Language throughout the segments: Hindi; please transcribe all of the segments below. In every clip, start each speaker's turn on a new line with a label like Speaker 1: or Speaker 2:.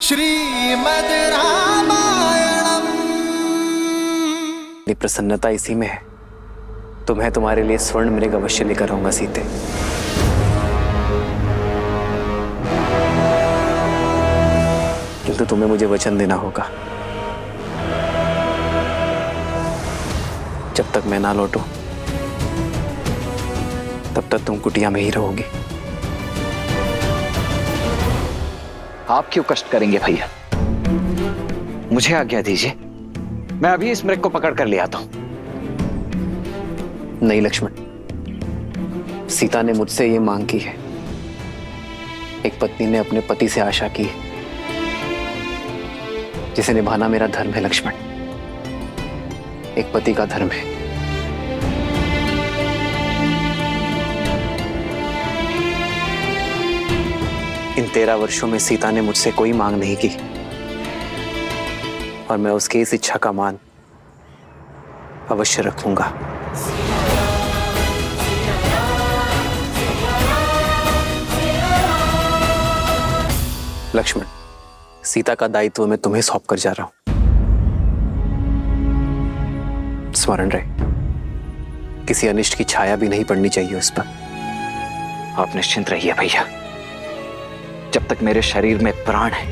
Speaker 1: श्रीमद् रामायणम।
Speaker 2: प्रसन्नता इसी में है तो मैं तुम्हारे लिए स्वर्ण मृग अवश्य लेकर आऊंगा सीते। किंतु तुम्हें मुझे वचन देना होगा, जब तक मैं ना लौटूं तब तक तुम कुटिया में ही रहोगी।
Speaker 3: आप क्यों कष्ट करेंगे भैया, मुझे आज्ञा दीजिए, मैं अभी इस मृग को पकड़ कर ले आता हूं।
Speaker 2: नहीं लक्ष्मण, सीता ने मुझसे ये मांग की है। एक पत्नी ने अपने पति से आशा की है, जिसे निभाना मेरा धर्म है लक्ष्मण, एक पति का धर्म है। इन 13 वर्षों में सीता ने मुझसे कोई मांग नहीं की और मैं उसकी इस इच्छा का मान अवश्य रखूंगा। लक्ष्मण, सीता का दायित्व मैं तुम्हें सौंप कर जा रहा हूं। स्मरण रहे, किसी अनिष्ट की छाया भी नहीं पड़नी चाहिए उस पर।
Speaker 3: आप निश्चिंत रहिए भैया, जब तक मेरे शरीर में प्राण है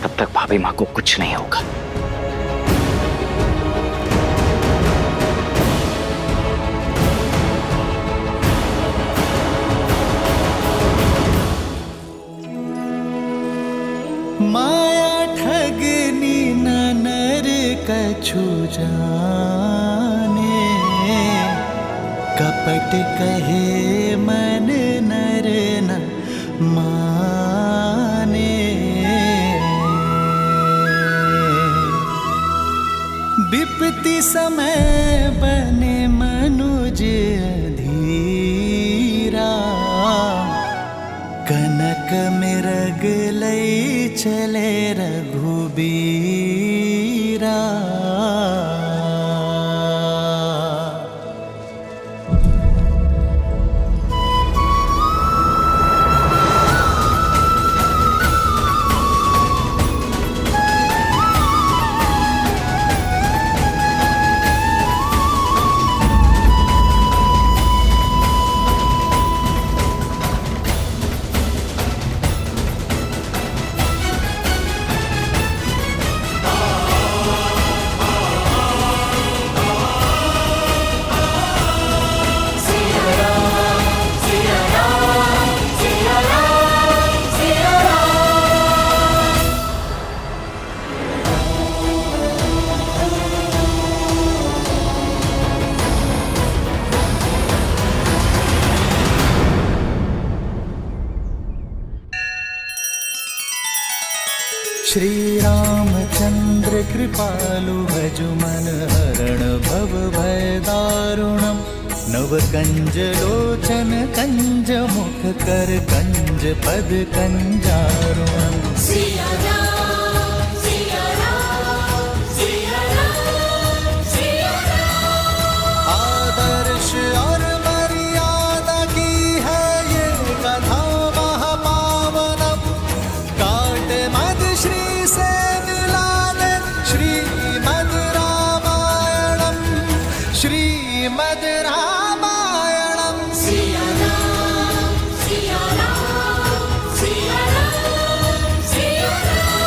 Speaker 3: तब तक भाभी मां को कुछ नहीं होगा।
Speaker 1: माया ठगनी न नर कछु जाने, कपट कहे मन नर न माने। विपत्ति समय बने मनुज धीरा, कनक मृग लई चले रघुबीरा। श्री रामचंद्र कृपालु भजु मन हरण भव भय दारुणम। नव कंज लोचन कंज मुख कर कंज पद कंजारुणम।
Speaker 4: सिया राम, सिया राम, सिया राम, सिया राम।
Speaker 1: आदर्श और मर्यादा की है ये कथा महापावनम। काट मद श्री से मिला ले श्रीमद् रामायणम। श्रीमद् रामायणम।
Speaker 4: सिया राम, सिया राम, सिया राम, सिया राम।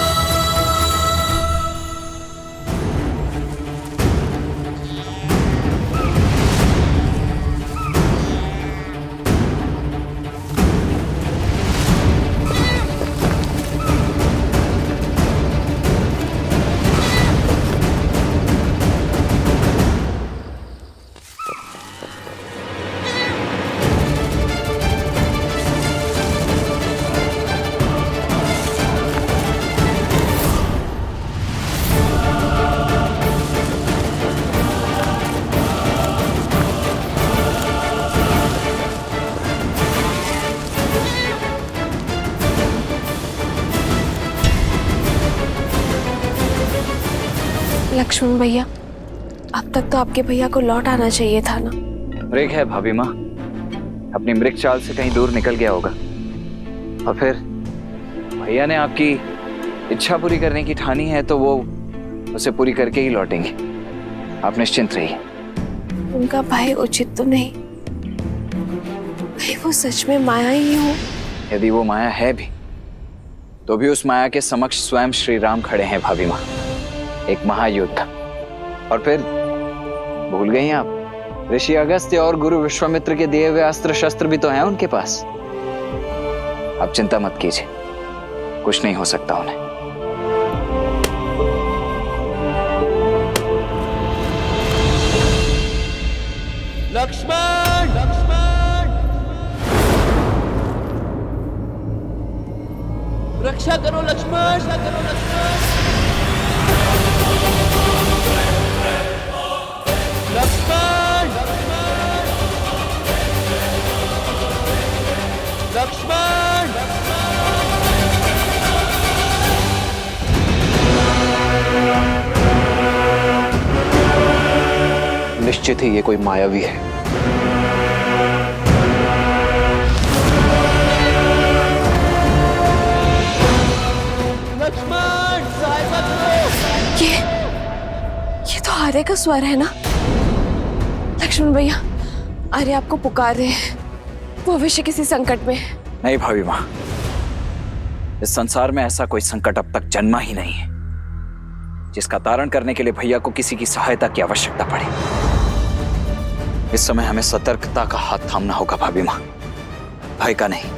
Speaker 5: लक्ष्मण भैया, अब तक तो आपके भैया को लौट आना चाहिए था ना।
Speaker 3: मृग है भाभी माँ, अपनी मृग चाल से कहीं दूर निकल गया होगा। और फिर भैया ने आपकी इच्छा पूरी करने की ठानी है तो वो उसे पूरी करके ही लौटेंगे। आप निश्चिंत रहिए।
Speaker 5: उनका भाई उचित तो नहीं, कहीं वो सच में माया ही हो।
Speaker 3: यदि वो माया है भी तो भी उस माया के समक्ष स्वयं श्री राम खड़े हैं भाभी माँ, एक महायोद्धा। और फिर भूल गई आप, ऋषि अगस्त्य और गुरु विश्वामित्र के दिए हुए अस्त्र शस्त्र भी तो हैं उनके पास। आप चिंता मत कीजिए, कुछ नहीं हो सकता उन्हें।
Speaker 1: लक्ष्मण, लक्ष्मण, रक्षा करो लक्ष्मण, रक्षा करो लक्ष्मण, लक्ष्मण, लक्ष्मण, लक्ष्मण,
Speaker 2: निश्चित ही ये कोई मायावी है।
Speaker 1: लक्ष्मण, सहायता करो।
Speaker 5: ये तो आर्य का स्वर है ना? लक्ष्मण भैया, आर्य आपको पुकार रहे हैं, वो अवश्य किसी संकट में है।
Speaker 3: नहीं भाभी माँ, इस संसार में ऐसा कोई संकट अब तक जन्मा ही नहीं है जिसका तारण करने के लिए भैया को किसी की सहायता की आवश्यकता पड़े। इस समय हमें सतर्कता का हाथ थामना होगा भाभी माँ, भय का नहीं।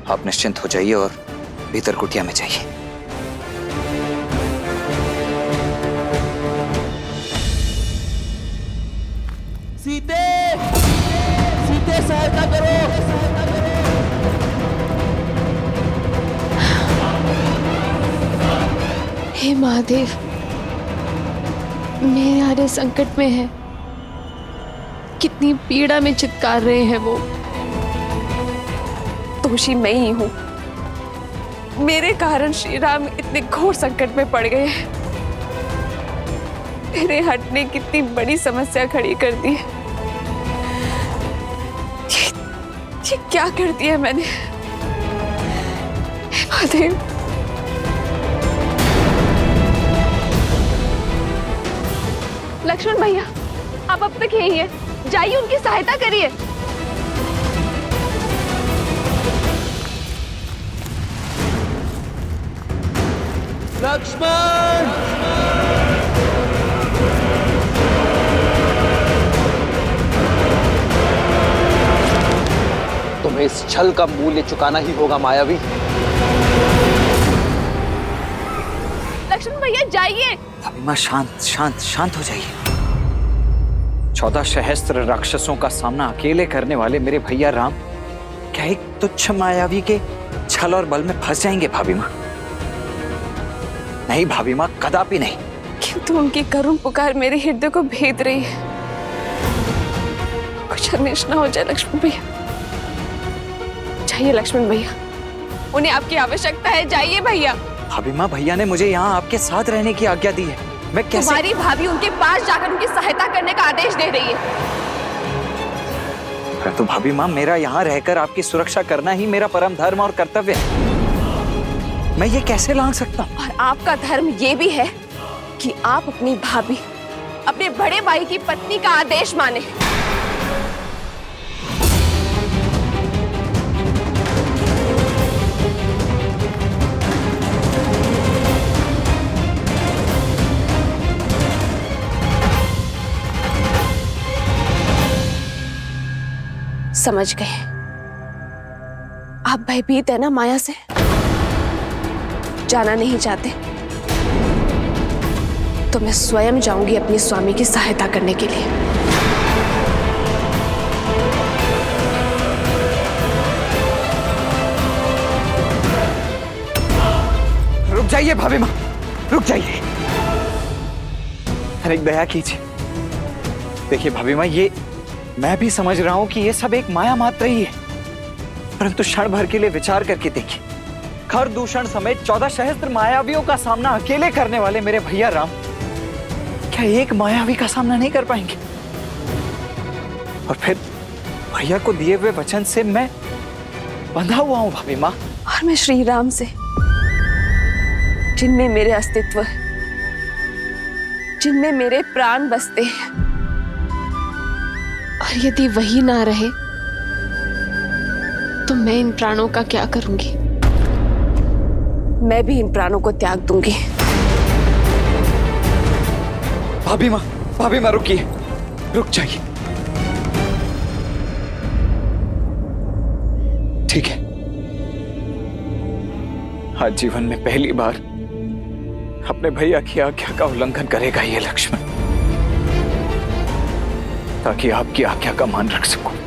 Speaker 3: आप निश्चिंत हो जाइए और भीतर कुटिया में जाइए।
Speaker 1: सीते, सीते सहायता करो, सहायता करो।
Speaker 5: हे महादेव, मेरे आर्य संकट में है, कितनी पीड़ा में चित्कार रहे हैं वो। दोषी मैं ही हूँ, मेरे कारण श्री राम इतने घोर संकट में पड़ गए हैं। मेरे हटने कितनी बड़ी समस्या खड़ी कर दी है। ये क्या कर दिया मैंने? हे महादेव, लक्ष्मण भैया, आप अब तक यही हैं, जाइए उनकी सहायता करिए।
Speaker 1: लक्ष्मण,
Speaker 2: तुम्हें इस छल का मूल्य चुकाना ही होगा मायावी।
Speaker 5: लक्ष्मण भैया जाइए।
Speaker 3: भाभी माँ, शांत शांत शांत हो जाइए। 14 सहस्त्र राक्षसों का सामना अकेले करने वाले मेरे भैया राम क्या एक तुच्छ मायावी के छल और बल में फंस जाएंगे भाभी माँ? नहीं भाभी माँ, कदापि नहीं।
Speaker 5: किंतु उनकी करुण पुकार मेरे हृदय को भेद रही है। कुछ अनिष्ट न हो जाए लक्ष्मण भैया। जाइए लक्ष्मण भैया, उन्हें आपकी आवश्यकता है, जाइए भैया।
Speaker 3: भाभी माँ, भैया ने मुझे यहाँ आपके साथ रहने की आज्ञा दी है, मैं कैसे?
Speaker 5: तुम्हारी भाभी उनके पास जाकर उनकी सहायता करने का आदेश दे रही है।
Speaker 3: परंतु भाभी माँ, मेरा यहाँ रहकर आपकी सुरक्षा करना ही मेरा परम धर्म और कर्तव्य है। मैं ये कैसे लांघ सकता हूँ?
Speaker 5: और आपका धर्म ये भी है कि आप अपनी भाभी, अपने बड़े भाई की पत्नी का आदेश माने। समझ गए, आप भयभीत है ना माया से, जाना नहीं चाहते तो मैं स्वयं जाऊंगी अपने स्वामी की सहायता करने के लिए।
Speaker 3: रुक जाइए भाभी माँ, रुक जाइए। अरे दया कीजिए। देखिए भाभी माँ, ये मैं भी समझ रहा हूं कि ये सब एक माया मात्र ही है, परंतु क्षण भर के लिए विचार करके देखिए, खर दूषण समेत 14 सहस्त्र मायावियों का सामना अकेले करने वाले मेरे भैया राम क्या एक मायावी का सामना नहीं कर पाएंगे? और फिर भैया को दिए हुए वचन से मैं बंधा हुआ हूं भाभी माँ।
Speaker 5: और मैं श्री राम से जिनमें मेरे अस्तित्व है, जिनमें मेरे प्राण बसते हैं। और यदि वही ना रहे तो मैं इन प्राणों का क्या करूंगी? मैं भी इन प्राणों को त्याग दूंगी।
Speaker 3: भाभी माँ रुकिए, रुक जाइए। ठीक है, आज जीवन में पहली बार अपने भैया की आज्ञा का उल्लंघन करेगा ये लक्ष्मण, ताकि आपकी आज्ञा का मान रख सकूं।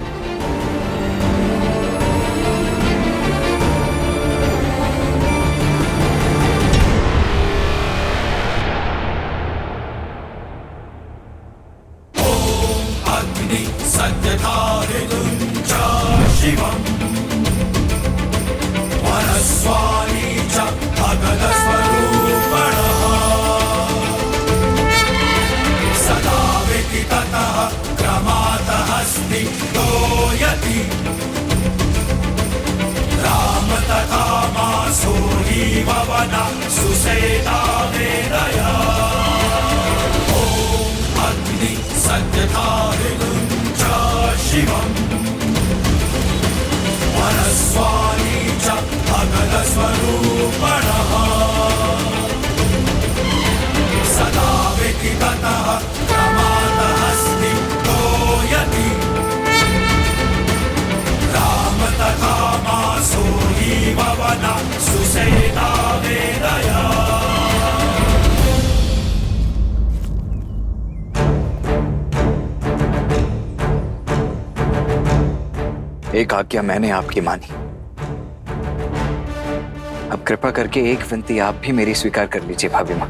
Speaker 3: एक आज्ञा मैंने आपकी मानी, अब कृपा करके एक विनती आप भी मेरी स्वीकार कर लीजिए भाभी माँ।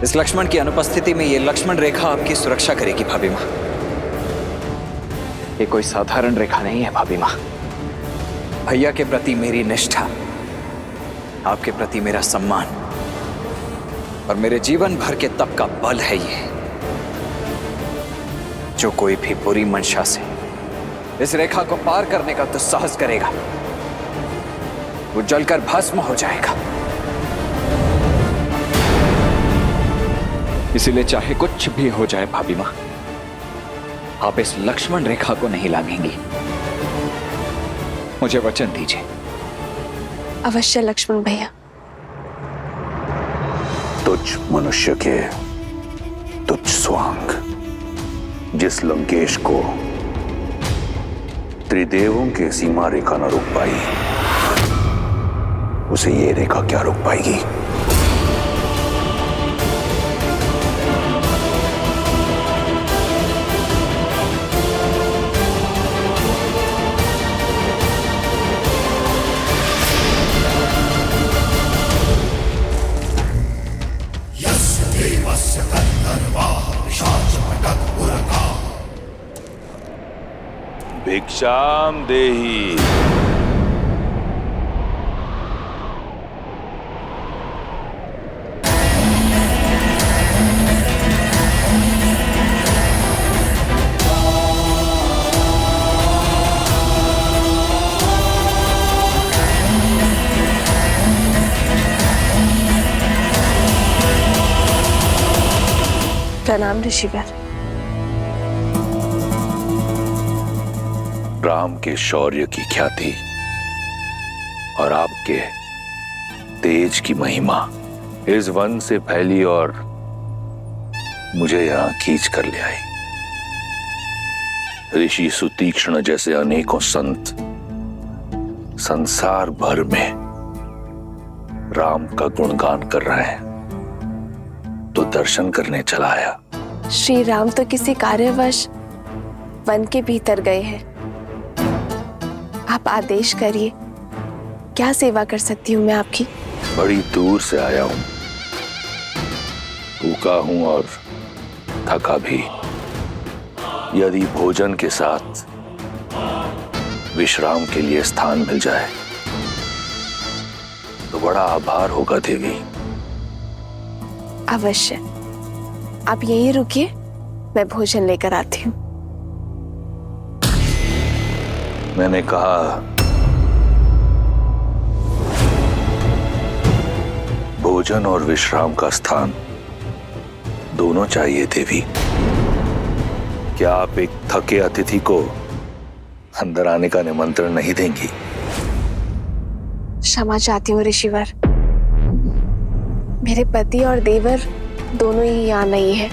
Speaker 3: इस लक्ष्मण की अनुपस्थिति में ये लक्ष्मण रेखा आपकी सुरक्षा करेगी भाभी माँ। ये कोई साधारण रेखा नहीं है भाभी माँ। भैया के प्रति मेरी निष्ठा, आपके प्रति मेरा सम्मान और मेरे जीवन भर के तप का बल है ये। जो कोई भी बुरी मंशा से इस रेखा को पार करने का दुस्साहस करेगा, वो जलकर भस्म हो जाएगा। इसीलिए चाहे कुछ भी हो जाए भाभी मां, आप इस लक्ष्मण रेखा को नहीं लांघेंगी। मुझे वचन दीजिए।
Speaker 5: अवश्य लक्ष्मण भैया।
Speaker 6: तुझ मनुष्य के तुझ स्वांग, जिस लंकेश को त्रिदेवों के सीमा रेखा न रोक पाई, उसे ये रेखा क्या रोक पाएगी?
Speaker 7: भिक्षाम देहि।
Speaker 5: प्रणाम ऋषिवर।
Speaker 6: राम के शौर्य की ख्याति और आपके तेज की महिमा इस वन से फैली और मुझे यहां खींच कर ले आई। ऋषि सुतीक्ष्ण जैसे अनेकों संत संसार भर में राम का गुणगान कर रहे हैं, तो दर्शन करने चला आया।
Speaker 5: श्री राम तो किसी कार्यवश वन के भीतर गए हैं। आप आदेश करिए, क्या सेवा कर सकती हूँ मैं आपकी?
Speaker 6: बड़ी दूर से आया हूं, भूखा हूं और थका भी। यदि भोजन के साथ विश्राम के लिए स्थान मिल जाए तो बड़ा आभार होगा देवी।
Speaker 5: अवश्य, आप यहीं रुकिए, मैं भोजन लेकर आती हूँ।
Speaker 6: मैंने कहा भोजन और विश्राम का स्थान दोनों चाहिए देवी। क्या आप एक थके अतिथि को अंदर आने का निमंत्रण नहीं देंगी?
Speaker 5: क्षमा चाहती हूँ ऋषिवर, मेरे पति और देवर दोनों ही यहाँ नहीं है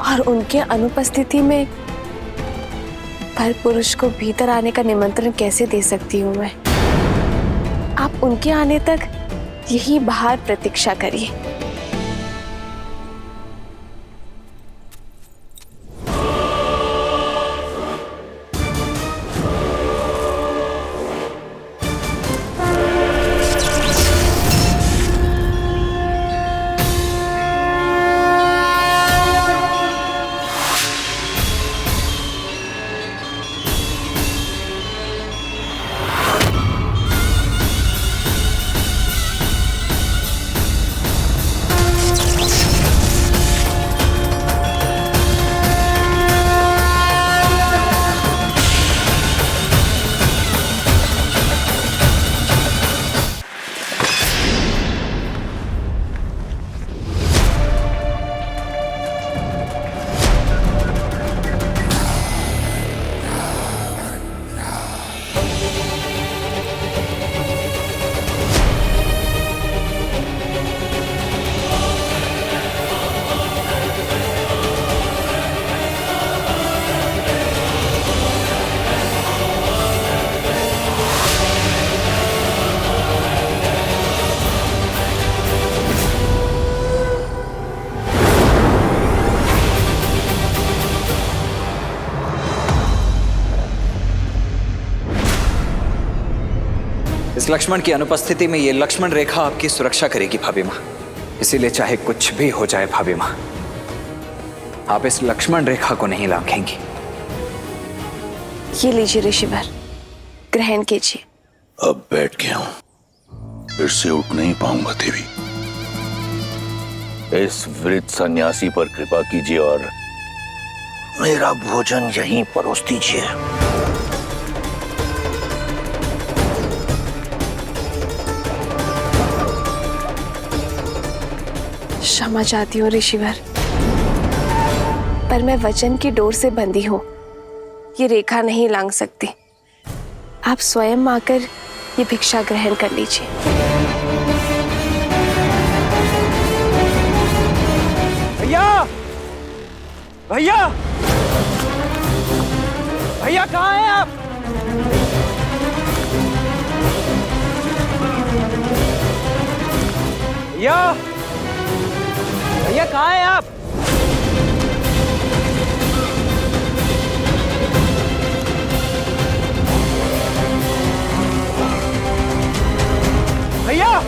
Speaker 5: और उनके अनुपस्थिति में पर पुरुष को भीतर आने का निमंत्रण कैसे दे सकती हूँ मैं। आप उनके आने तक यही बाहर प्रतीक्षा करिए।
Speaker 3: इस लक्ष्मण की अनुपस्थिति में ये लक्ष्मण रेखा आपकी सुरक्षा करेगी भाभी माँ। इसीलिए चाहे कुछ भी हो जाए भाभी माँ, आप इस लक्ष्मण रेखा को नहीं लांघेंगी।
Speaker 5: ये लीजिए ऋषिवर, ग्रहण कीजिए।
Speaker 6: अब बैठ गया हूं, फिर से उठ नहीं पाऊंगा देवी। इस वृद्ध सन्यासी पर कृपा कीजिए और मेरा भोजन यहीं परोस दीजिए।
Speaker 5: क्षमा चाहती हूँ ऋषिवर, पर मैं वचन की डोर से बंधी हूँ, ये रेखा नहीं लांघ सकती। आप स्वयं आकर ये भिक्षा ग्रहण कर लीजिए।
Speaker 3: भैया, भैया, भैया कहाँ हैं आप? भैया, भैया कहाँ हैं आप? भैया,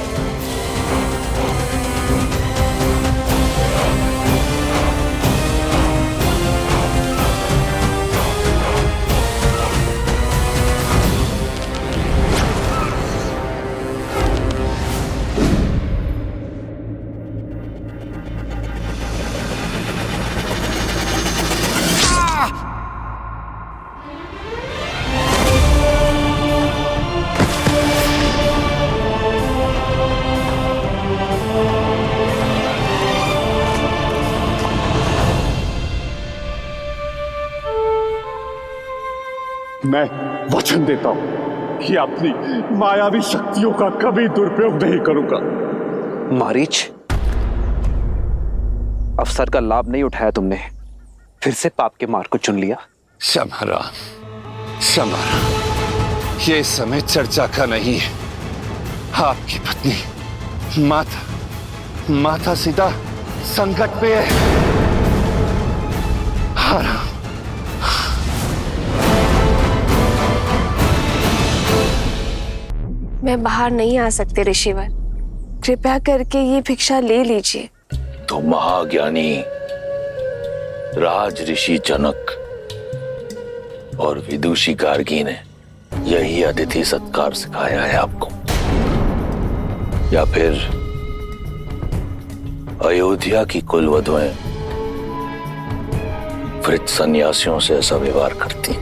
Speaker 7: मैं वचन देता हूं कि अपनी मायावी शक्तियों का कभी दुरुपयोग नहीं करूंगा।
Speaker 2: मारीच, अवसर का लाभ नहीं उठाया तुमने, फिर से पाप के मार्ग को चुन लिया।
Speaker 8: समारा, ये समय चर्चा का नहीं है। आपकी पत्नी माता सीता संकट पे है।
Speaker 5: मैं बाहर नहीं आ सकते ऋषिवर, कृपया करके ये भिक्षा ले लीजिए।
Speaker 6: तो महाज्ञानी राज ऋषि जनक और विदुषी गार्गी ने यही अतिथि सत्कार सिखाया है आपको, या फिर अयोध्या की कुलवधुएं वृद्ध सन्यासियों से ऐसा व्यवहार करती?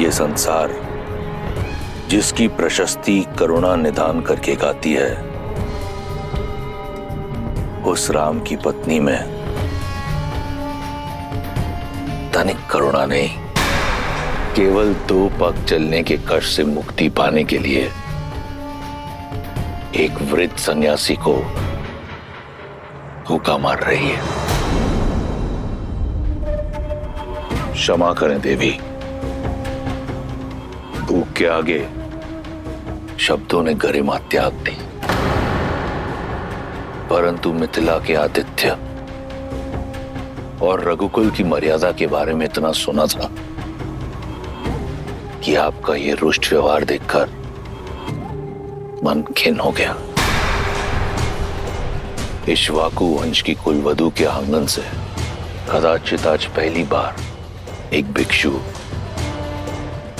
Speaker 6: ये संसार जिसकी प्रशस्ति करुणा निदान करके गाती है, उस राम की पत्नी में तनिक करुणा नहीं, केवल 2 पग चलने के कष्ट से मुक्ति पाने के लिए एक वृद्ध सन्यासी को हुक्का मार रही है। क्षमा करें देवी, भूख के आगे शब्दों ने गरिमा त्याग दी, परंतु मिथिला के आतिथ्य और रघुकुल की मर्यादा के बारे में इतना सुना था कि आपका ये रुष्ट व्यवहार देखकर मन खिन्न हो गया। इक्ष्वाकु वंश की कुलवधू के आंगन से कदाचित आज पहली बार एक भिक्षु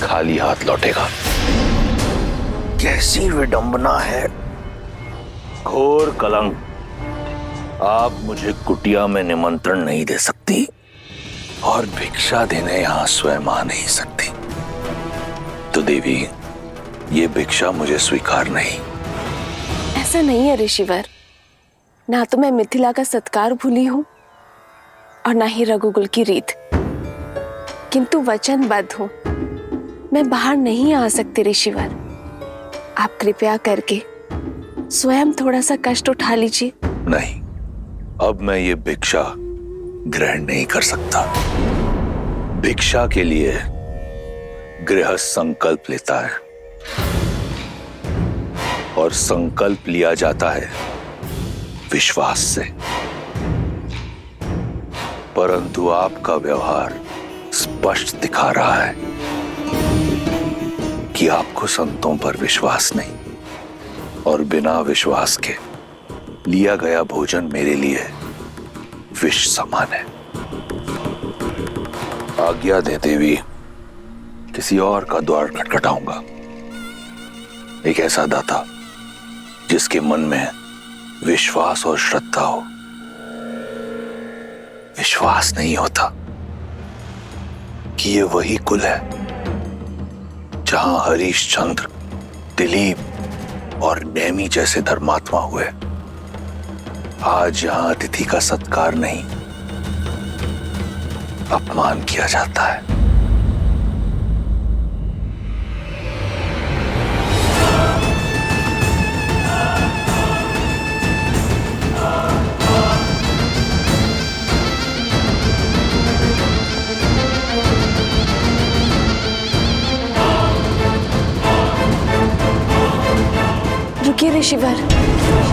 Speaker 6: खाली हाथ लौटेगा। कैसी विडंबना है, घोर कलंक। आप मुझे कुटिया में निमंत्रण नहीं दे सकती और भिक्षा देने यहां स्वयं आ नहीं सकती, तो देवी ये भिक्षा मुझे स्वीकार नहीं।
Speaker 5: ऐसा नहीं है ऋषिवर, ना तो मैं मिथिला का सत्कार भूली हूँ और ना ही रघुकुल की रीत, किंतु वचनबद्ध हूँ, मैं बाहर नहीं आ सकती ऋषिवर। आप कृपया करके स्वयं थोड़ा सा कष्ट उठा लीजिए।
Speaker 6: नहीं, अब मैं ये भिक्षा ग्रहण नहीं कर सकता। भिक्षा के लिए गृहस्थ संकल्प लेता है और संकल्प लिया जाता है विश्वास से, परंतु आपका व्यवहार स्पष्ट दिखा रहा है कि आपको संतों पर विश्वास नहीं, और बिना विश्वास के लिया गया भोजन मेरे लिए विष समान है। आज्ञा दे देवी, किसी और का द्वार खटखटाऊंगा। एक ऐसा दाता जिसके मन में विश्वास और श्रद्धा हो। विश्वास नहीं होता कि ये वही कुल है जहां हरीशचंद्र, दिलीप और नेमी जैसे धर्मात्मा हुए। आज यहां अतिथि का सत्कार नहीं, अपमान किया जाता है।
Speaker 5: रुकिए ऋषिवर।